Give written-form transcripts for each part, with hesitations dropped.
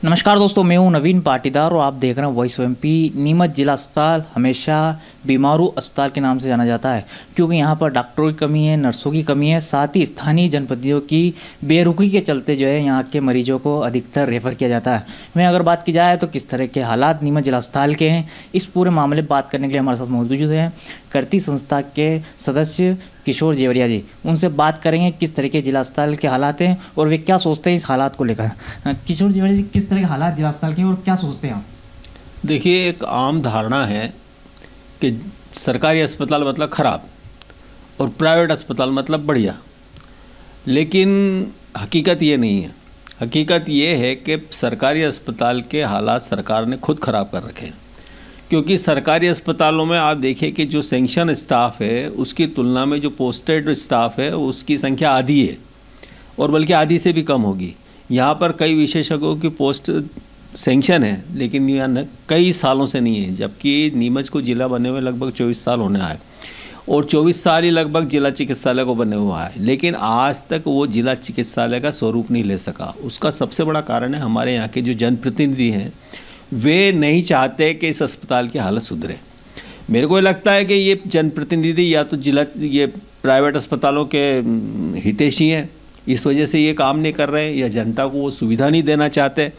नमस्कार दोस्तों, मैं हूं नवीन पाटीदार और आप देख रहे हैं वॉइस ऑफ एमपी। नीमच जिला अस्पताल हमेशा बीमारू अस्पताल के नाम से जाना जाता है क्योंकि यहां पर डॉक्टरों की कमी है, नर्सों की कमी है, साथ ही स्थानीय जनप्रतिनिधियों की बेरुखी के चलते जो है यहां के मरीजों को अधिकतर रेफर किया जाता है। मैं अगर बात की जाए तो किस तरह के हालात नीमच जिला अस्पताल के हैं, इस पूरे मामले पर बात करने के लिए हमारे साथ मौजूद हैं करती संस्था के सदस्य किशोर जेवरिया जी। उनसे बात करेंगे किस तरह के जिला अस्पताल के हालात हैं और वे क्या सोचते हैं इस हालात को लेकर। किशोर जेवरिया जी, किस तरह के हालात जिला अस्पताल के हैं और क्या सोचते हैं आप? देखिए, एक आम धारणा है कि सरकारी अस्पताल मतलब ख़राब और प्राइवेट अस्पताल मतलब बढ़िया, लेकिन हकीकत ये नहीं है। हकीकत ये है कि सरकारी अस्पताल के हालात सरकार ने खुद ख़राब कर रखे हैं, क्योंकि सरकारी अस्पतालों में आप देखिए कि जो सेंक्शन स्टाफ है उसकी तुलना में जो पोस्टेड स्टाफ है उसकी संख्या आधी है और बल्कि आधी से भी कम होगी। यहाँ पर कई विशेषज्ञों की पोस्ट सेंक्शन है लेकिन यहाँ कई सालों से नहीं है, जबकि नीमच को जिला बने हुए लगभग 24 साल होने आए और 24 साल ही लगभग जिला चिकित्सालय को बने हुआ है, लेकिन आज तक वो जिला चिकित्सालय का स्वरूप नहीं ले सका। उसका सबसे बड़ा कारण है हमारे यहाँ के जो जनप्रतिनिधि हैं वे नहीं चाहते कि इस अस्पताल की हालत सुधरे। मेरे को लगता है कि ये जनप्रतिनिधि या तो ये प्राइवेट अस्पतालों के हितैषी हैं, इस वजह से ये काम नहीं कर रहे हैं, या जनता को वो सुविधा नहीं देना चाहते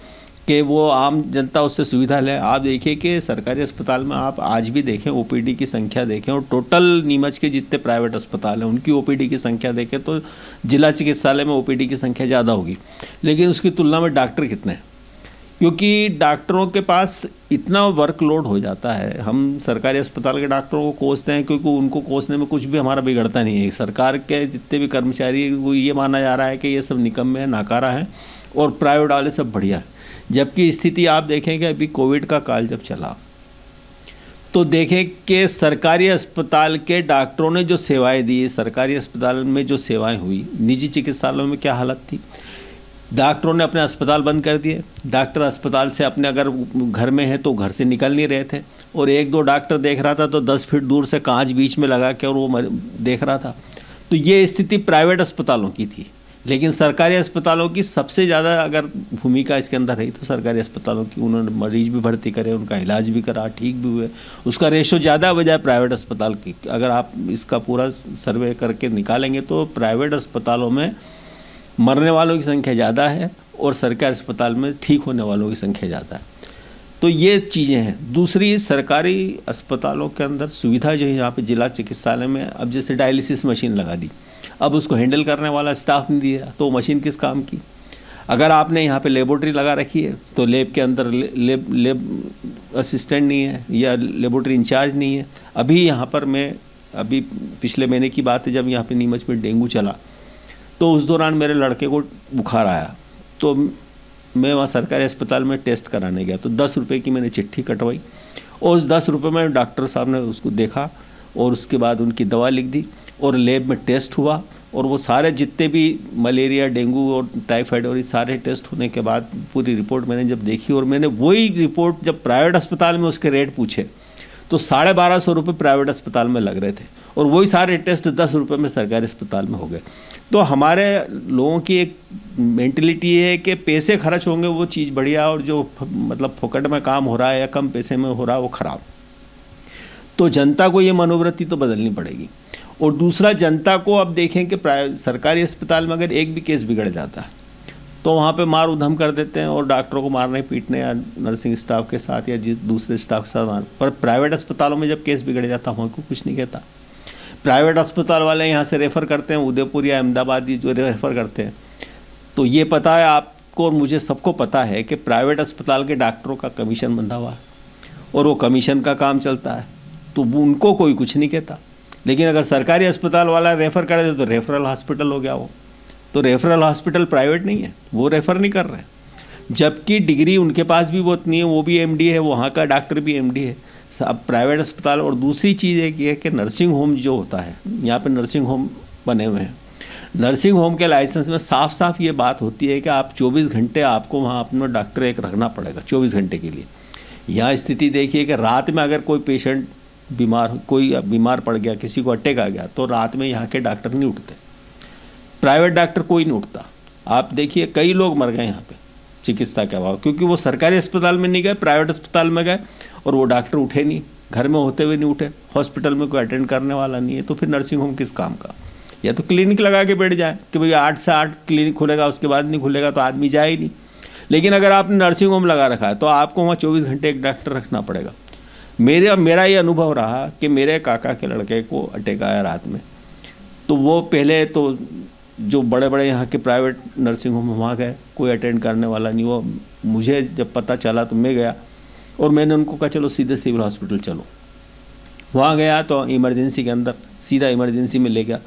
कि वो आम जनता उससे सुविधा ले। आप देखिए कि सरकारी अस्पताल में आप आज भी देखें ओपीडी की संख्या देखें और टोटल नीमच के जितने प्राइवेट अस्पताल हैं उनकी ओपीडी की संख्या देखें तो जिला चिकित्सालय में ओपीडी की संख्या ज़्यादा होगी, लेकिन उसकी तुलना में डॉक्टर कितने हैं? क्योंकि डॉक्टरों के पास इतना वर्कलोड हो जाता है। हम सरकारी अस्पताल के डॉक्टरों को कोसते हैं क्योंकि उनको कोसने में कुछ भी हमारा बिगड़ता नहीं है। सरकार के जितने भी कर्मचारी वो ये माना जा रहा है कि ये सब निकम्मे हैं, नाकारा हैं और प्राइवेट वाले सब बढ़िया है। जबकि स्थिति आप देखें कि अभी कोविड का काल जब चला तो देखें कि सरकारी अस्पताल के डॉक्टरों ने जो सेवाएँ दी, सरकारी अस्पताल में जो सेवाएँ हुई, निजी चिकित्सालयों में क्या हालत थी। डॉक्टरों ने अपने अस्पताल बंद कर दिए। डॉक्टर अस्पताल से अपने अगर घर में है तो घर से निकल नहीं रहे थे और एक दो डॉक्टर देख रहा था तो 10 फीट दूर से कांच बीच में लगा के और वो देख रहा था। तो ये स्थिति प्राइवेट अस्पतालों की थी, लेकिन सरकारी अस्पतालों की सबसे ज़्यादा अगर भूमिका इसके अंदर रही तो सरकारी अस्पतालों की। उन्होंने मरीज भी भर्ती करे, उनका इलाज भी करा, ठीक भी हुए, उसका रेशो ज़्यादा बजाय प्राइवेट अस्पताल की। अगर आप इसका पूरा सर्वे करके निकालेंगे तो प्राइवेट अस्पतालों में मरने वालों की संख्या ज़्यादा है और सरकारी अस्पताल में ठीक होने वालों की संख्या ज़्यादा है। तो ये चीज़ें हैं। दूसरी, सरकारी अस्पतालों के अंदर सुविधा जो है यहाँ पे जिला चिकित्सालय में, अब जैसे डायलिसिस मशीन लगा दी, अब उसको हैंडल करने वाला स्टाफ नहीं दिया तो मशीन किस काम की। अगर आपने यहाँ पे लेबोरेटरी लगा रखी है तो लेब के अंदर लेब असिस्टेंट नहीं है या लेबोरेटरी इंचार्ज नहीं है। अभी यहाँ पर अभी पिछले महीने की बात है जब यहाँ पर नीमच में डेंगू चला तो उस दौरान मेरे लड़के को बुखार आया तो मैं वहाँ सरकारी अस्पताल में टेस्ट कराने गया तो 10 रुपये की मैंने चिट्ठी कटवाई और उस 10 रुपये में डॉक्टर साहब ने उसको देखा और उसके बाद उनकी दवा लिख दी और लैब में टेस्ट हुआ और वो सारे जितने भी मलेरिया, डेंगू और टाइफाइड और ये सारे टेस्ट होने के बाद पूरी रिपोर्ट मैंने जब देखी और मैंने वही रिपोर्ट जब प्राइवेट अस्पताल में उसके रेट पूछे तो 1250 रुपये प्राइवेट अस्पताल में लग रहे थे और वही सारे टेस्ट 10 रुपये में सरकारी अस्पताल में हो गए। तो हमारे लोगों की एक मेंटलिटी है कि पैसे खर्च होंगे वो चीज़ बढ़िया और जो मतलब फोकट में काम हो रहा है या कम पैसे में हो रहा है वो ख़राब। तो जनता को ये मनोवृत्ति तो बदलनी पड़ेगी। और दूसरा, जनता को अब देखें कि सरकारी अस्पताल में अगर एक भी केस बिगड़ जाता है तो वहाँ पे मार उधम कर देते हैं और डॉक्टरों को मारने पीटने या नर्सिंग स्टाफ के साथ या जिस दूसरे स्टाफ के साथ मार। पर प्राइवेट अस्पतालों में जब केस बिगड़ जाता है वहाँ को कुछ नहीं कहता। प्राइवेट अस्पताल वाले यहाँ से रेफ़र करते हैं, उदयपुर या अहमदाबाद जो रेफ़र करते हैं। तो ये पता है आपको और मुझे सबको पता है कि प्राइवेट अस्पताल के डॉक्टरों का कमीशन बंधा हुआ है और वो कमीशन का काम चलता है तो उनको कोई कुछ नहीं कहता। लेकिन अगर सरकारी अस्पताल वाला रेफ़र कर दे तो रेफरल हॉस्पिटल हो गया वो, तो रेफरल हॉस्पिटल प्राइवेट नहीं है, वो रेफ़र नहीं कर रहे हैं, जबकि डिग्री उनके पास भी वो इतनी है, वो भी एमडी है, वहाँ का डॉक्टर भी एमडी है। अब प्राइवेट अस्पताल। और दूसरी चीज़ एक ये है कि नर्सिंग होम जो होता है, यहाँ पे नर्सिंग होम बने हुए हैं, नर्सिंग होम के लाइसेंस में साफ साफ ये बात होती है कि आप 24 घंटे आपको वहाँ अपना डॉक्टर एक रखना पड़ेगा 24 घंटे के लिए। यहाँ स्थिति देखिए कि रात में अगर कोई पेशेंट कोई बीमार पड़ गया, किसी को अटैक आ गया तो रात में यहाँ के डॉक्टर नहीं उठते, प्राइवेट डॉक्टर कोई नहीं उठता। आप देखिए कई लोग मर गए यहाँ पे चिकित्सा के अभाव, क्योंकि वो सरकारी अस्पताल में नहीं गए, प्राइवेट अस्पताल में गए और वो डॉक्टर उठे नहीं, घर में होते हुए नहीं उठे, हॉस्पिटल में कोई अटेंड करने वाला नहीं है, तो फिर नर्सिंग होम किस काम का। या तो क्लिनिक लगा के बैठ जाए कि भाई 8 से 8 क्लिनिक खुलेगा, उसके बाद नहीं खुलेगा तो आदमी जाए ही नहीं। लेकिन अगर आपने नर्सिंग होम लगा रखा है तो आपको वहाँ 24 घंटे एक डॉक्टर रखना पड़ेगा। मेरा ये अनुभव रहा कि मेरे काका के लड़के को अटैक आया रात में, तो वो पहले तो जो बड़े बड़े यहाँ के प्राइवेट नर्सिंग होम वहाँ गए, कोई अटेंड करने वाला नहीं। वो मुझे जब पता चला तो मैं गया और मैंने उनको कहा चलो सीधे सिविल हॉस्पिटल चलो। वहाँ गया तो इमरजेंसी के अंदर सीधा इमरजेंसी में ले गया।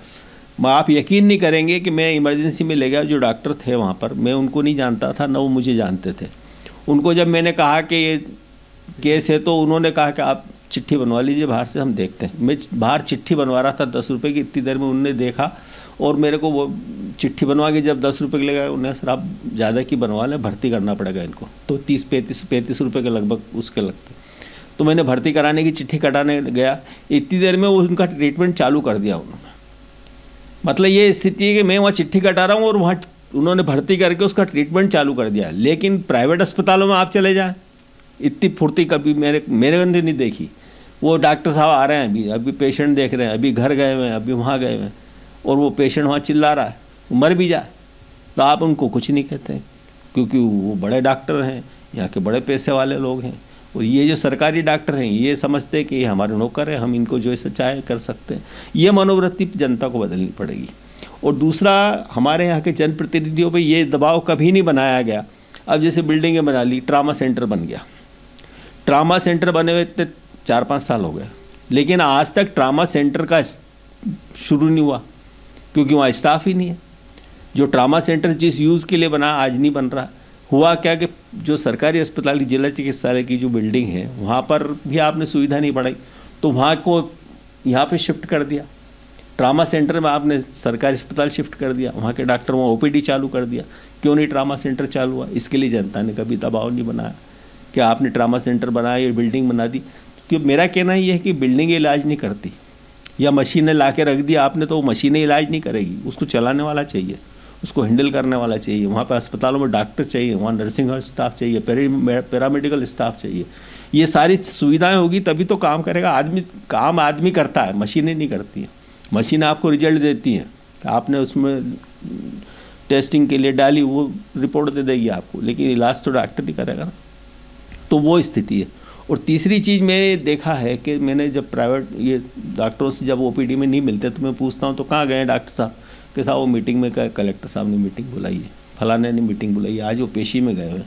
आप यकीन नहीं करेंगे कि मैं इमरजेंसी में ले गया, जो डॉक्टर थे वहाँ पर मैं उनको नहीं जानता था, ना वो मुझे जानते थे। उनको जब मैंने कहा कि ये केस है तो उन्होंने कहा कि आप चिट्ठी बनवा लीजिए बाहर से, हम देखते हैं। मैं बाहर चिट्ठी बनवा रहा था 10 रुपये की, इतनी देर में उन्होंने देखा और मेरे को वो चिट्ठी बनवा के जब 10 रुपये के ले गए, उन्हें सर आप ज़्यादा की बनवा लें, भर्ती करना पड़ेगा इनको, तो 30-35 रुपये के लगभग उसके लगते। तो मैंने भर्ती कराने की चिट्ठी कटाने गया, इतनी देर में वो उनका ट्रीटमेंट चालू कर दिया उन्होंने। मतलब ये स्थिति है कि मैं वहाँ चिट्ठी कटा रहा हूँ और वहाँ उन्होंने भर्ती करके उसका ट्रीटमेंट चालू कर दिया। लेकिन प्राइवेट अस्पतालों में आप चले जाएँ, इतनी फुर्ती कभी मेरे अंदर नहीं देखी। वो डॉक्टर साहब आ रहे हैं, अभी पेशेंट देख रहे हैं, अभी घर गए हुए हैं, अभी वहाँ गए हुए हैं, और वो पेशेंट वहाँ चिल्ला रहा है, मर भी जाए तो आप उनको कुछ नहीं कहते हैं, क्योंकि वो बड़े डॉक्टर हैं, यहाँ के बड़े पैसे वाले लोग हैं। और ये जो सरकारी डॉक्टर हैं ये समझते हैं कि ये हमारे नौकर हैं, हम इनको जो ऐसा चाहे कर सकते हैं। ये मनोवृत्ति जनता को बदलनी पड़ेगी। और दूसरा, हमारे यहाँ के जनप्रतिनिधियों पर ये दबाव कभी नहीं बनाया गया। अब जैसे बिल्डिंगें बना ली, ट्रामा सेंटर बन गया, ट्रामा सेंटर बने हुए 4-5 साल हो गए, लेकिन आज तक ट्रामा सेंटर का शुरू नहीं हुआ, क्योंकि वहाँ स्टाफ ही नहीं है। जो ट्रामा सेंटर जिस यूज़ के लिए बना आज नहीं बन रहा। हुआ क्या कि जो सरकारी अस्पताल की जिला चिकित्सालय की जो बिल्डिंग है वहाँ पर भी आपने सुविधा नहीं बढ़ाई, तो वहाँ को यहाँ पे शिफ्ट कर दिया। ट्रामा सेंटर में आपने सरकारी अस्पताल शिफ्ट कर दिया, वहाँ के डॉक्टर वहाँ OPD चालू कर दिया। क्यों नहीं ट्रामा सेंटर चालू हुआ? इसके लिए जनता ने कभी दबाव नहीं बनाया कि आपने ट्रामा सेंटर बनाया, ये बिल्डिंग बना दी। क्योंकि मेरा कहना ये है कि बिल्डिंग इलाज नहीं करती, या मशीनें ला के रख दी आपने तो वो मशीनें इलाज नहीं करेगी। उसको चलाने वाला चाहिए, उसको हैंडल करने वाला चाहिए। वहाँ पर अस्पतालों में डॉक्टर चाहिए, वहाँ नर्सिंग स्टाफ चाहिए, पैरामेडिकल स्टाफ चाहिए। ये सारी सुविधाएं होगी तभी तो काम करेगा आदमी। काम आदमी करता है, मशीनें नहीं करती हैं। मशीनें आपको रिजल्ट देती हैं, आपने उसमें टेस्टिंग के लिए डाली, वो रिपोर्ट दे देगी आपको, लेकिन इलाज तो डॉक्टर ही करेगा ना। तो वो स्थिति है। और तीसरी चीज़ मैं देखा है कि मैंने जब प्राइवेट ये डॉक्टरों से जब OPD में नहीं मिलते तो मैं पूछता हूँ तो कहाँ गए डॉक्टर साहब के साथ, वो मीटिंग में गए, कलेक्टर साहब ने मीटिंग बुलाई है, फलाने ने मीटिंग बुलाई है, आज वो पेशी में गए हुए।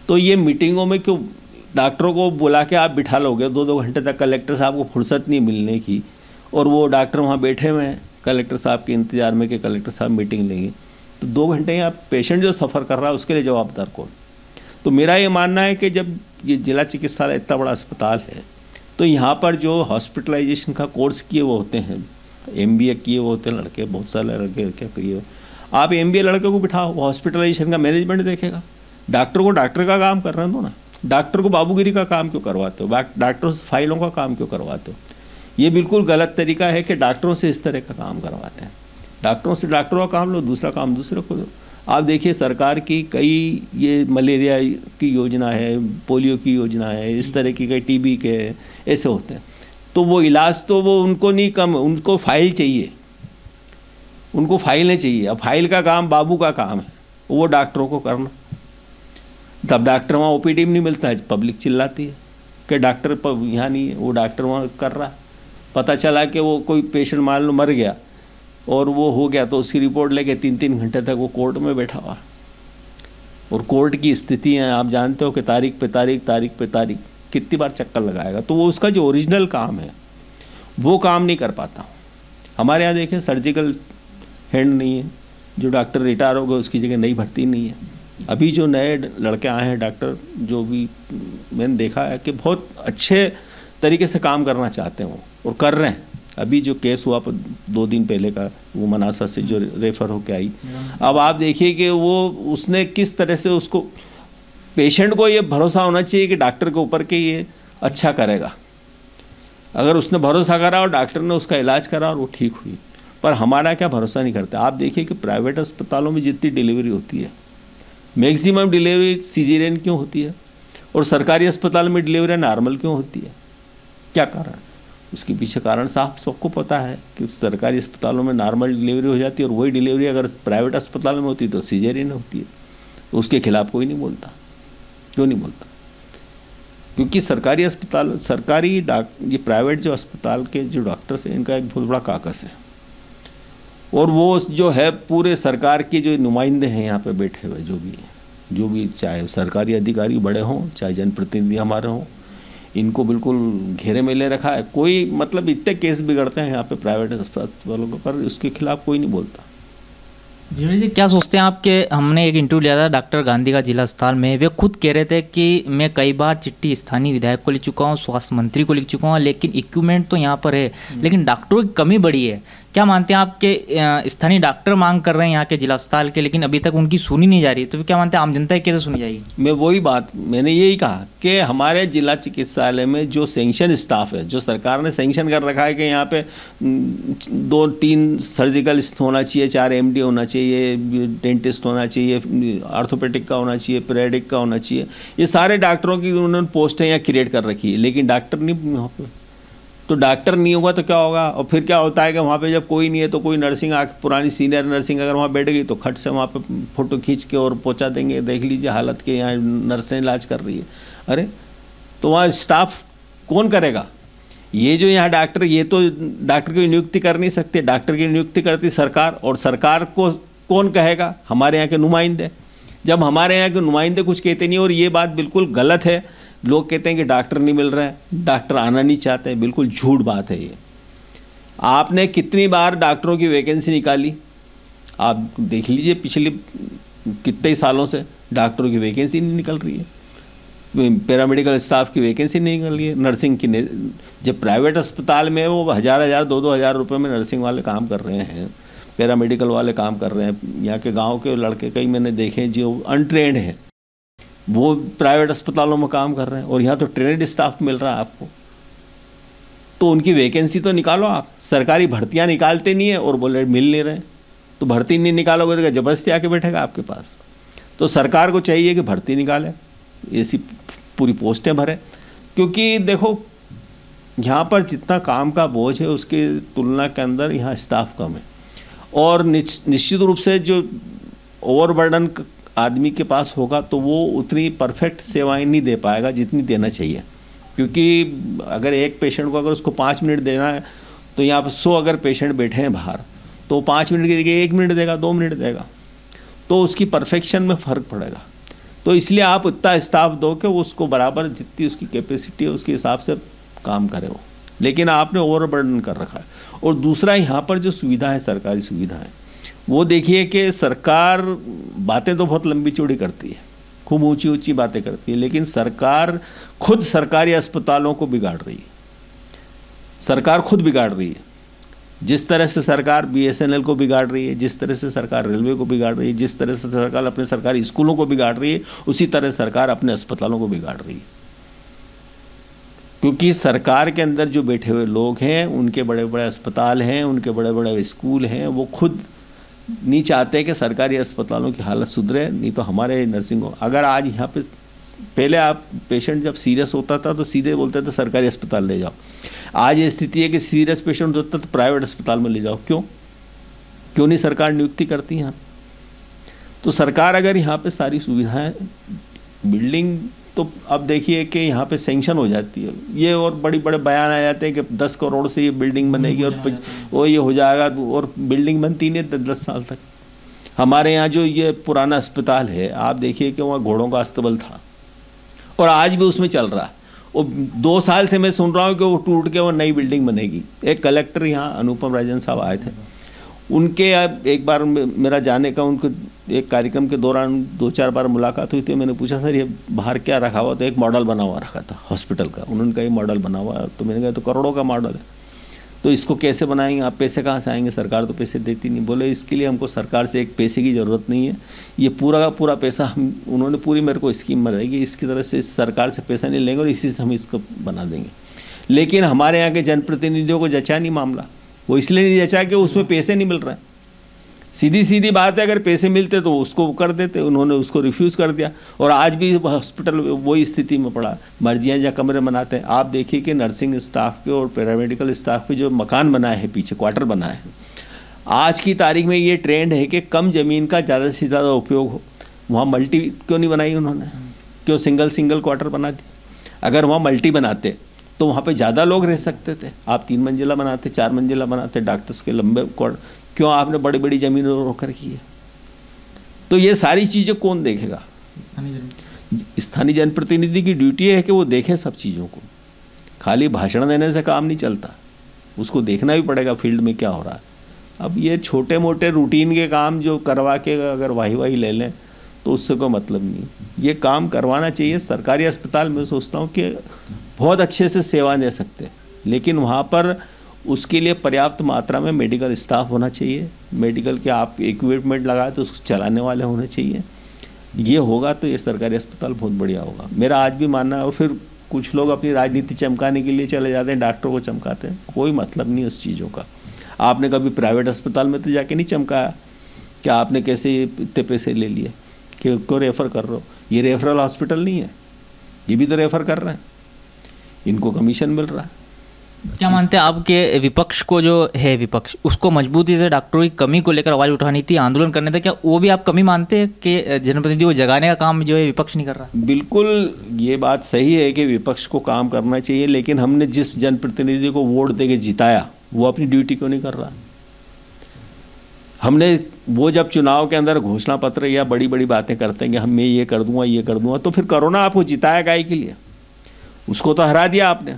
तो ये मीटिंगों में क्यों डॉक्टरों को बुला के आप बिठा लोगे? 2-2 घंटे तक कलेक्टर साहब को फुर्सत नहीं मिलने की, और वो डॉक्टर वहाँ बैठे हुए हैं कलेक्टर साहब के इंतज़ार में कि कलेक्टर साहब मीटिंग लेंगे। तो 2 घंटे आप पेशेंट जो सफ़र कर रहा है उसके लिए जवाबदार कौन? तो मेरा ये मानना है कि जब ये जिला चिकित्सालय इतना बड़ा अस्पताल है तो यहाँ पर जो हॉस्पिटलाइजेशन का कोर्स किए वो होते हैं, MBA किए वो होते हैं लड़के, बहुत सारे लड़के क्या किए। आप MBA लड़के को बिठाओ, हॉस्पिटलाइजेशन का मैनेजमेंट देखेगा। डॉक्टर को डॉक्टर का काम करने दो ना। डॉक्टर को बाबूगिरी का काम क्यों करवाते हो? डॉक्टरों से फाइलों का काम क्यों करवाते हो? ये बिल्कुल गलत तरीका है कि डॉक्टरों से इस तरह का काम करवाते हैं। डॉक्टरों से डॉक्टरों का काम लो, दूसरा काम दूसरे को दो। आप देखिए सरकार की कई ये मलेरिया की योजना है, पोलियो की योजना है, इस तरह की कई TB के ऐसे होते हैं। तो वो इलाज तो वो उनको नहीं कम, उनको फाइल चाहिए, उनको फाइलें चाहिए। अब फाइल का काम बाबू का काम है, वो डॉक्टरों को करना। तब डॉक्टर वहाँ OPD में नहीं मिलता है, पब्लिक चिल्लाती है कि डॉक्टर यहाँ नहीं है, वो डॉक्टर वहाँ कर रहा है। पता चला कि वो कोई पेशेंट मान लो मर गया और वो हो गया तो उसकी रिपोर्ट लेके 3-3 घंटे तक वो कोर्ट में बैठा हुआ। और कोर्ट की स्थिति है आप जानते हो कि तारीख पे तारीख कितनी बार चक्कर लगाएगा। तो वो उसका जो ओरिजिनल काम है वो काम नहीं कर पाता। हमारे यहाँ देखें सर्जिकल हैंड नहीं है, जो डॉक्टर रिटायर हो गए उसकी जगह नई भर्ती नहीं है। अभी जो नए लड़के आए हैं डॉक्टर, जो भी मैंने देखा है कि बहुत अच्छे तरीके से काम करना चाहते हैं वो, और कर रहे हैं। अभी जो केस हुआ 2 दिन पहले का, वो मनासा से जो रेफ़र होके आई, अब आप देखिए कि वो उसने किस तरह से उसको, पेशेंट को ये भरोसा होना चाहिए कि डॉक्टर के ऊपर कि ये अच्छा करेगा। अगर उसने भरोसा करा और डॉक्टर ने उसका इलाज करा और वो ठीक हुई, पर हमारा क्या भरोसा नहीं करता। आप देखिए कि प्राइवेट अस्पतालों में जितनी डिलीवरी होती है मैक्सिमम डिलीवरी सीजेरियन क्यों होती है और सरकारी अस्पताल में डिलीवरी नॉर्मल क्यों होती है? क्या कारण? उसके पीछे कारण साफ सबको पता है कि सरकारी अस्पतालों में नॉर्मल डिलीवरी हो जाती है और वही डिलीवरी अगर प्राइवेट अस्पताल में होती तो सीजेरियन होती है। तो उसके खिलाफ कोई नहीं बोलता। क्यों नहीं बोलता? क्योंकि सरकारी अस्पताल, ये प्राइवेट जो अस्पताल के जो डॉक्टर्स हैं इनका एक बहुत बड़ा काकस है और वो जो है पूरे सरकार के जो नुमाइंदे हैं यहाँ पे बैठे हुए जो भी चाहे सरकारी अधिकारी बड़े हों चाहे जनप्रतिनिधि हमारे हों, इनको बिल्कुल घेरे में ले रखा है। कोई मतलब इतने केस बिगड़ते हैं यहाँ पे प्राइवेट अस्पतालों के, पर उसके खिलाफ कोई नहीं बोलता। जी, क्या सोचते हैं आपके? हमने एक इंटरव्यू लिया था डॉक्टर गांधी का जिला अस्पताल में, वे खुद कह रहे थे कि मैं कई बार चिट्ठी स्थानीय विधायक को लिख चुका हूँ, स्वास्थ्य मंत्री को लिख चुका हूँ, लेकिन इक्विपमेंट तो यहाँ पर है, लेकिन डॉक्टरों की कमी बड़ी है। क्या मानते हैं आपके स्थानीय डॉक्टर मांग कर रहे हैं यहाँ के जिला अस्पताल के, लेकिन अभी तक उनकी सुनी नहीं जा रही, तो क्या मानते हैं आम जनता कैसे सुनी जाएगी? मैंने यही कहा कि हमारे जिला चिकित्सालय में जो सेंक्शन स्टाफ है, जो सरकार ने सेंक्शन कर रखा है कि यहाँ पे 2-3 सर्जिकल होना चाहिए, 4 MD होना चाहिए, डेंटिस्ट होना चाहिए, ऑर्थोपेडिक का होना चाहिए, पीडियाट्रिक का होना चाहिए, ये सारे डॉक्टरों की उन्होंने पोस्टें यहाँ क्रिएट कर रखी है, लेकिन डॉक्टर नहीं वहाँ पे। तो डॉक्टर नहीं होगा तो क्या होगा? और फिर क्या होता है कि वहाँ पे जब कोई नहीं है तो कोई नर्सिंग पुरानी सीनियर नर्सिंग अगर वहाँ बैठ गई तो खट से वहाँ पे फ़ोटो खींच के और पहुँचा देंगे, देख लीजिए हालत के यहाँ नर्सें इलाज कर रही है। अरे तो वहाँ स्टाफ कौन करेगा? ये जो यहाँ डॉक्टर, ये तो डॉक्टर की नियुक्ति कर नहीं सकते, डॉक्टर की नियुक्ति करती सरकार, और सरकार को कौन कहेगा? हमारे यहाँ के नुमाइंदे। जब हमारे यहाँ के नुमाइंदे कुछ कहते नहीं, और ये बात बिल्कुल गलत है। लोग कहते हैं कि डॉक्टर नहीं मिल रहे हैं, डॉक्टर आना नहीं चाहते, बिल्कुल झूठ बात है ये। आपने कितनी बार डॉक्टरों की वैकेंसी निकाली? आप देख लीजिए पिछले कितने सालों से डॉक्टरों की वैकेंसी नहीं निकल रही है, पैरामेडिकल स्टाफ की वैकेंसी नहीं निकल रही है, नर्सिंग की जब प्राइवेट अस्पताल में वो 1000-1000 2-2000 रुपये में नर्सिंग वाले काम कर रहे हैं, पैरामेडिकल वाले काम कर रहे हैं। यहाँ के गाँव के लड़के कई मैंने देखे जो अनट्रेंड हैं, वो प्राइवेट अस्पतालों में काम कर रहे हैं, और यहाँ तो ट्रेंड स्टाफ मिल रहा है आपको। तो उनकी वैकेंसी तो निकालो आप। सरकारी भर्तियाँ निकालते नहीं है और बोले मिल नहीं रहे, तो भर्ती नहीं निकालोगे तो ज़बरदस्ती आके बैठेगा आपके पास। तो सरकार को चाहिए कि भर्ती निकाले, ऐसी पूरी पोस्टें भरे, क्योंकि देखो यहाँ पर जितना काम का बोझ है उसकी तुलना के अंदर यहाँ स्टाफ कम है, और निश्चित रूप से जो ओवरबर्डन आदमी के पास होगा तो वो उतनी परफेक्ट सेवाएं नहीं दे पाएगा जितनी देना चाहिए। क्योंकि अगर एक पेशेंट को अगर उसको 5 मिनट देना है तो यहाँ पर 100 अगर पेशेंट बैठे हैं बाहर, तो 5 मिनट की जगह 1 मिनट देगा, 2 मिनट देगा, तो उसकी परफेक्शन में फ़र्क पड़ेगा। तो इसलिए आप उतना स्टाफ दो कि उसको बराबर जितनी उसकी कैपेसिटी है उसके हिसाब से काम करे वो, लेकिन आपने ओवरबर्डन कर रखा है। और दूसरा, यहाँ पर जो सुविधा है, सरकारी सुविधा है, वो देखिए कि सरकार बातें तो बहुत लंबी चौड़ी करती है, खूब ऊंची ऊंची बातें करती है, लेकिन सरकार खुद सरकारी अस्पतालों को बिगाड़ रही है। सरकार खुद बिगाड़ रही है। जिस तरह से सरकार BSNL को बिगाड़ रही है, जिस तरह से सरकार रेलवे को बिगाड़ रही है, जिस तरह से सरकार अपने सरकारी स्कूलों को बिगाड़ रही है, उसी तरह सरकार अपने अस्पतालों को बिगाड़ रही है। क्योंकि सरकार के अंदर जो बैठे हुए लोग हैं, उनके बड़े बड़े अस्पताल हैं, उनके बड़े बड़े स्कूल हैं, वो खुद नहीं चाहते कि सरकारी अस्पतालों की हालत सुधरे। नहीं तो हमारे नर्सिंग होम, अगर आज यहाँ पे पहले आप पेशेंट जब सीरियस होता था तो सीधे बोलते थे सरकारी अस्पताल ले जाओ। आज ये स्थिति है कि सीरियस पेशेंट होता तो प्राइवेट अस्पताल में ले जाओ। क्यों नहीं सरकार नियुक्ति करती यहाँ? तो सरकार अगर यहाँ पे सारी सुविधाएं, बिल्डिंग, तो अब देखिए कि यहाँ पे सेंक्शन हो जाती है ये, और बड़े बड़े बयान आ जाते हैं कि 10 करोड़ से ये बिल्डिंग बनेगी और वो ये हो जाएगा, और बिल्डिंग बनती नहीं 10 साल तक। हमारे यहाँ जो ये पुराना अस्पताल है, आप देखिए कि वहाँ घोड़ों का अस्तबल था और आज भी उसमें चल रहा है। और 2 साल से मैं सुन रहा हूँ कि वो टूट के वो नई बिल्डिंग बनेगी। एक कलेक्टर यहाँ अनुपम राजन साहब आए थे, उनके एक बार मेरा जाने का उनको एक कार्यक्रम के दौरान 2-4 बार मुलाकात हुई थी। मैंने पूछा सर ये बाहर क्या रखा हुआ? तो एक मॉडल बना हुआ रखा था हॉस्पिटल का। उन्होंने कहा ये मॉडल बना हुआ है। तो मैंने कहा तो करोड़ों का मॉडल है, तो इसको कैसे बनाएंगे आप? पैसे कहाँ से आएंगे? सरकार तो पैसे देती नहीं। बोले इसके लिए हमको सरकार से एक पैसे की ज़रूरत नहीं है, ये पूरा का पूरा पैसा हम, उन्होंने पूरी मेरे को स्कीम बनाई, इसकी तरह से इस सरकार से पैसा नहीं लेंगे और इसी से हम इसको बना देंगे। लेकिन हमारे यहाँ के जनप्रतिनिधियों को जचा नहीं मामला। वो इसलिए नहीं जचा कि उसमें पैसे नहीं मिल रहे हैं। सीधी सीधी बात है, अगर पैसे मिलते तो उसको कर देते, उन्होंने उसको रिफ्यूज़ कर दिया और आज भी हॉस्पिटल वही स्थिति में पड़ा, मर्जियाँ या कमरे बनाते हैं। आप देखिए कि नर्सिंग स्टाफ के और पैरामेडिकल स्टाफ के जो मकान बनाए हैं, पीछे क्वार्टर बनाए हैं, आज की तारीख में ये ट्रेंड है कि कम ज़मीन का ज़्यादा से ज़्यादा उपयोग हो। वहाँ मल्टी क्यों नहीं बनाई उन्होंने, क्यों सिंगल क्वार्टर बना दी? अगर वहाँ मल्टी बनाते तो वहाँ पे ज़्यादा लोग रह सकते थे। आप 3 मंजिला बनाते, 4 मंजिला बनाते, डॉक्टर्स के लंबे क्वार्टर, क्यों आपने बड़ी बड़ी ज़मीन रोक रखी है? तो ये सारी चीज़ें कौन देखेगा? स्थानीय जनप्रतिनिधि की ड्यूटी है कि वो देखें सब चीज़ों को। खाली भाषण देने से काम नहीं चलता, उसको देखना भी पड़ेगा फील्ड में क्या हो रहा है। अब ये छोटे मोटे रूटीन के काम जो करवा के अगर वाही ले लें तो उससे कोई मतलब नहीं। ये काम करवाना चाहिए। सरकारी अस्पताल में सोचता हूँ कि बहुत अच्छे से सेवा दे सकते हैं, लेकिन वहाँ पर उसके लिए पर्याप्त मात्रा में मेडिकल स्टाफ होना चाहिए। मेडिकल के आप इक्विपमेंट लगाए तो उसको चलाने वाले होने चाहिए। ये होगा तो ये सरकारी अस्पताल बहुत बढ़िया होगा, मेरा आज भी मानना है। और फिर कुछ लोग अपनी राजनीति चमकाने के लिए चले जाते हैं, डॉक्टरों को चमकाते हैं, कोई मतलब नहीं उस चीज़ों का। आपने कभी प्राइवेट अस्पताल में तो जाके नहीं चमकाया कि आपने कैसे इतने पैसे ले लिए, कि क्यों रेफ़र कर रहे हो? ये रेफरल हॉस्पिटल नहीं है, ये भी तो रेफ़र कर रहे हैं, इनको कमीशन मिल रहा है। क्या मानते हैं आपके विपक्ष को, जो है विपक्ष, उसको मजबूती से डॉक्टरों की कमी को लेकर आवाज़ उठानी थी, आंदोलन करने थे, क्या वो भी आप कमी मानते हैं कि जनप्रतिनिधियों को जगाने का काम जो है विपक्ष नहीं कर रहा? बिल्कुल, ये बात सही है कि विपक्ष को काम करना चाहिए, लेकिन हमने जिस जनप्रतिनिधि को वोट देके जिताया वो अपनी ड्यूटी क्यों नहीं कर रहा? हमने वो जब चुनाव के अंदर घोषणा पत्र या बड़ी बड़ी बातें करते हैं कि हम मैं ये कर दूंगा, तो फिर करो ना, आपको जिताया गाय के लिए, उसको तो हरा दिया आपने।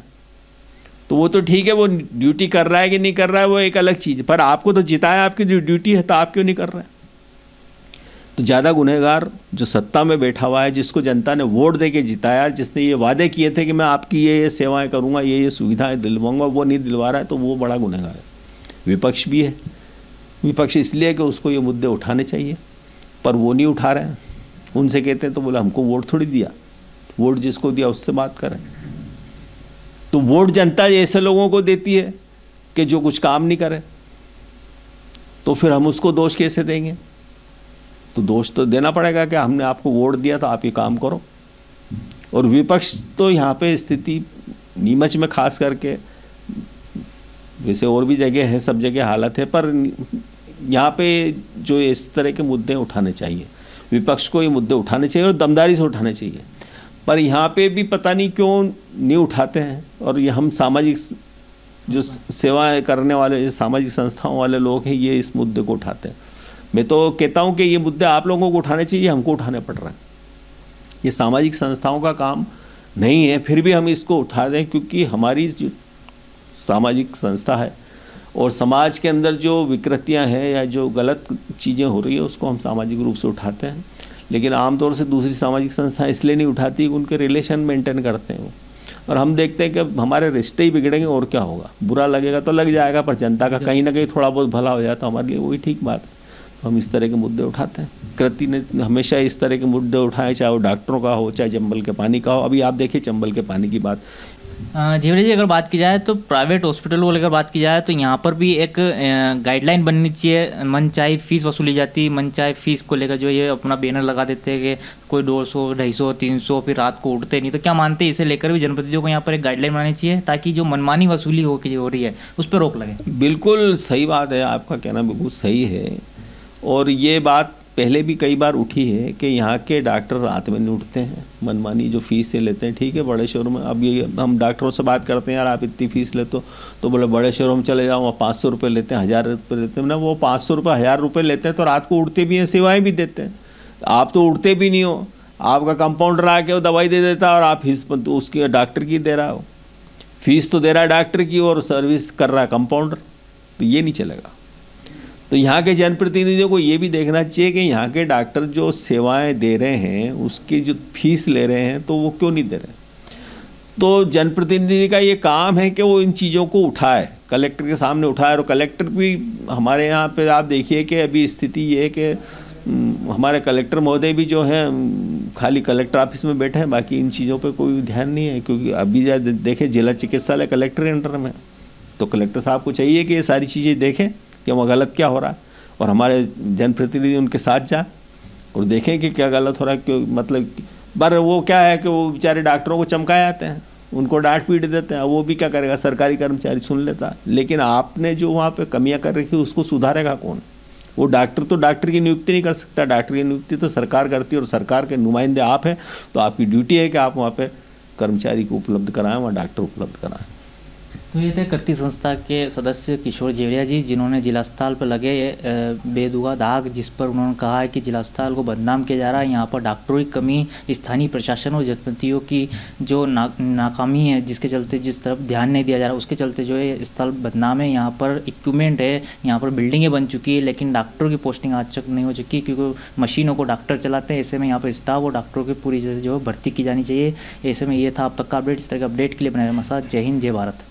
तो वो तो ठीक है, वो ड्यूटी कर रहा है कि नहीं कर रहा है वो एक अलग चीज़, पर आपको तो जिताया, आपकी जो ड्यूटी है, तो आप क्यों नहीं कर रहे हैं? तो ज़्यादा गुनहगार जो सत्ता में बैठा हुआ है, जिसको जनता ने वोट दे के जिताया, जिसने ये वादे किए थे कि मैं आपकी ये सेवाएं करूंगा, ये सुविधाएं दिलवाऊंगा, वो नहीं दिलवा रहा है, तो वो बड़ा गुनहगार है। विपक्ष भी है, विपक्ष इसलिए कि उसको ये मुद्दे उठाने चाहिए, पर वो नहीं उठा रहे हैं। उनसे कहते हैं तो बोला हमको वोट थोड़ी दिया, वोट जिसको दिया उससे बात करें। तो वोट जनता ऐसे लोगों को देती है कि जो कुछ काम नहीं करे, तो फिर हम उसको दोष कैसे देंगे? तो दोष तो देना पड़ेगा कि हमने आपको वोट दिया तो आप ये काम करो। और विपक्ष तो यहाँ पे स्थिति नीमच में खास करके, वैसे और भी जगह है, सब जगह हालत है, पर यहाँ पे जो इस तरह के मुद्दे उठाने चाहिए, विपक्ष को ये मुद्दे उठाने चाहिए और दमदारी से उठाने चाहिए। पर यहाँ पे भी पता नहीं क्यों नहीं उठाते हैं। और ये हम सामाजिक जो सेवाएं करने वाले, जो सामाजिक संस्थाओं वाले लोग हैं, ये इस मुद्दे को उठाते हैं। मैं तो कहता हूँ कि ये मुद्दे आप लोगों को उठाने चाहिए, हमको उठाने पड़ रहे हैं। ये सामाजिक संस्थाओं का काम नहीं है, फिर भी हम इसको उठा दें, क्योंकि हमारी जो सामाजिक संस्था है और समाज के अंदर जो विकृतियाँ हैं या जो गलत चीज़ें हो रही है, उसको हम सामाजिक रूप से उठाते हैं। लेकिन आमतौर से दूसरी सामाजिक संस्थाएं इसलिए नहीं उठाती कि उनके रिलेशन मेंटेन करते हैं वो, और हम देखते हैं कि हमारे रिश्ते ही बिगड़ेंगे और क्या होगा। बुरा लगेगा तो लग जाएगा, पर जनता का कहीं ना कहीं थोड़ा बहुत भला हो जाए तो हमारे लिए वही ठीक बात है। तो हम इस तरह के मुद्दे उठाते हैं। कृति ने हमेशा इस तरह के मुद्दे उठाए, चाहे वो डॉक्टरों का हो, चाहे चंबल के पानी का हो। अभी आप देखिए चंबल के पानी की बात। जीवड़ी जी, अगर बात की जाए तो प्राइवेट हॉस्पिटलों को लेकर बात की जाए तो यहाँ पर भी एक गाइडलाइन बननी चाहिए। मनचाही फीस वसूली जाती है, मनचाही फीस को लेकर जो ये अपना बैनर लगा देते हैं कि कोई 200, 250, 300, फिर रात को उठते नहीं। तो क्या मानते हैं इसे लेकर भी जनप्रतिनिधियों को यहाँ पर एक गाइडलाइन बनानी चाहिए, ताकि जो मनमानी वसूली हो रही है उस पर रोक लगे? बिल्कुल सही बात है, आपका कहना बिल्कुल सही है। और ये बात पहले भी कई बार उठी है कि यहाँ के डॉक्टर रात में नहीं उठते हैं, मनमानी जो फीस लेते हैं। ठीक है, बड़े शहरों में अब ये हम डॉक्टरों से बात करते हैं, यार आप इतनी फीस लेते हो, तो बोले बड़े शहरों में चले जाओ, वहाँ 500 रुपये लेते हैं, 1000 रुपये लेते हैं ना। वो 500 रुपये 1000 रुपये लेते हैं तो रात को उठते भी हैं, सेवाएँ भी देते हैं। आप तो उठते भी नहीं हो, आपका कंपाउंडर आके वो दवाई दे देता है और आप फीस तो उसकी डॉक्टर की दे रहा हो। फीस तो दे रहा है डॉक्टर की और सर्विस कर रहा है कंपाउंडर, तो ये नहीं चलेगा। तो यहाँ के जनप्रतिनिधियों को ये भी देखना चाहिए कि यहाँ के डॉक्टर जो सेवाएं दे रहे हैं, उसकी जो फीस ले रहे हैं, तो वो क्यों नहीं दे रहे। तो जनप्रतिनिधि का ये काम है कि वो इन चीज़ों को उठाए, कलेक्टर के सामने उठाए। और कलेक्टर भी हमारे यहाँ पे आप देखिए कि अभी स्थिति ये है कि हमारे कलेक्टर महोदय भी जो हैं खाली कलेक्टर ऑफिस में बैठे हैं, बाकी इन चीज़ों पर कोई ध्यान नहीं है। क्योंकि अभी देखें जिला चिकित्सालय कलेक्टर अंडर में, तो कलेक्टर साहब को चाहिए कि ये सारी चीज़ें देखें कि वहाँ गलत क्या हो रहा है। और हमारे जनप्रतिनिधि उनके साथ जाए और देखें कि क्या गलत हो रहा है। क्यों मतलब पर वो क्या है कि वो बेचारे डॉक्टरों को चमकाए जाते हैं, उनको डांट पीट देते हैं। वो भी क्या करेगा, सरकारी कर्मचारी सुन लेता। लेकिन आपने जो वहाँ पे कमियां कर रखी उसको सुधारेगा कौन? वो डॉक्टर तो डॉक्टर की नियुक्ति नहीं कर सकता, डॉक्टर की नियुक्ति तो सरकार करती है और सरकार के नुमाइंदे आप हैं। तो आपकी ड्यूटी है कि आप वहाँ पे कर्मचारी को उपलब्ध कराएं, वहाँ डॉक्टर उपलब्ध कराएं। तो ये थे कृति संस्था के सदस्य किशोर जेवड़िया जी, जिन्होंने जिला अस्पताल पर लगे बेदुगा दाग, जिस पर उन्होंने कहा है कि जिला अस्पताल को बदनाम किया जा रहा है। यहाँ पर डॉक्टरों की कमी, स्थानीय प्रशासन और जनप्रतिनिधियों की जो नाकामी है, जिसके चलते जिस तरफ ध्यान नहीं दिया जा रहा, उसके चलते जो है अस्पताल बदनाम है। यहाँ पर इक्विपमेंट है, यहाँ पर बिल्डिंगें बन चुकी है, लेकिन डॉक्टरों की पोस्टिंग आज तक नहीं हो चुकी, क्योंकि मशीनों को डॉक्टर चलाते हैं। ऐसे में यहाँ पर स्टाफ और डॉक्टरों की पूरी जो है भर्ती की जानी चाहिए। ऐसे में ये था अब तक का अपडेट। इस तरह के अपडेट के लिए बने रहे हमारे साथ। जय हिंद, जय भारत।